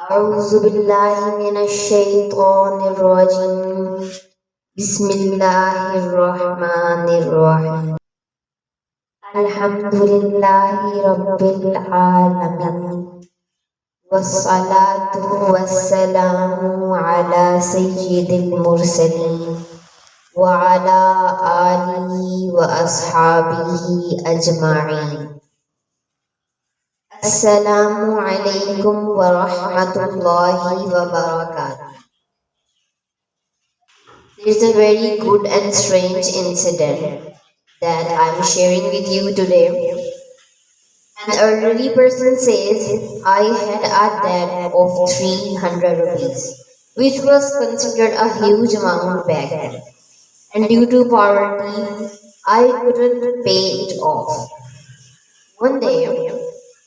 أعوذ بالله من الشيطان الرجيم. بسم الله الرحمن الرحيم. الحمد لله رب العالمين، والصلاة والسلام على سيد المرسلين وعلى آله وأصحابه أجمعين. Assalamu alaikum wa rahmatullahi wa barakatuh. There's a very good and strange incident that I'm sharing with you today. An elderly person says, I had a debt of 300 rupees, which was considered a huge amount back then. And due to poverty, I couldn't pay it off. One day,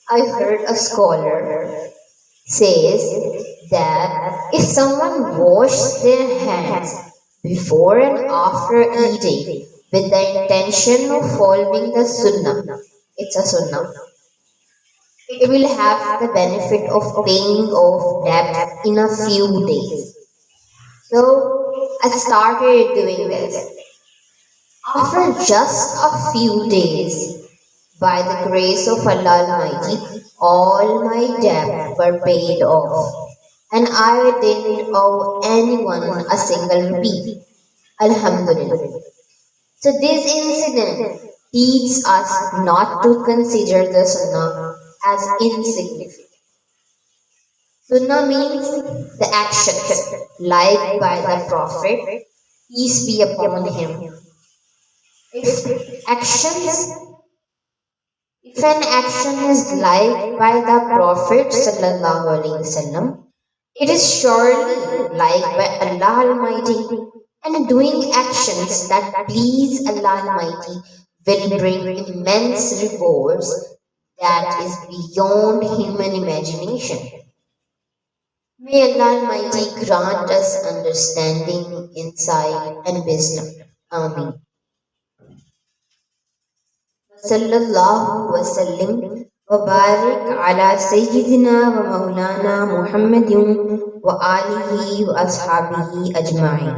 I heard a scholar says that if someone washes their hands before and after eating with the intention of following the sunnah, it's a sunnah, it will have the benefit of paying off debt in a few days. So I started doing this. After just a few days, by the grace of Allah Almighty, all my debts were paid off, and I didn't owe anyone a single rupee. Alhamdulillah. So this incident teaches us not to consider the sunnah as insignificant. Sunnah means the actions liked by the Prophet, peace be upon him. If an action is liked by the Prophet ﷺ, it is surely liked by Allah Almighty, and doing actions that please Allah Almighty will bring immense rewards that is beyond human imagination. May Allah Almighty grant us understanding, insight, and wisdom. Ameen. सल्लल्लाहु वसल्लम व बारिक अला सय्यिदिना व मौलाना मुहम्मदिन व आलिहि व अस्हाबिहि अजमाइन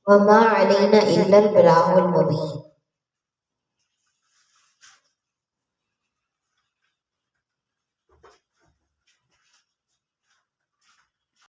व मा अलैना इल्लल बलागुल मुबीन।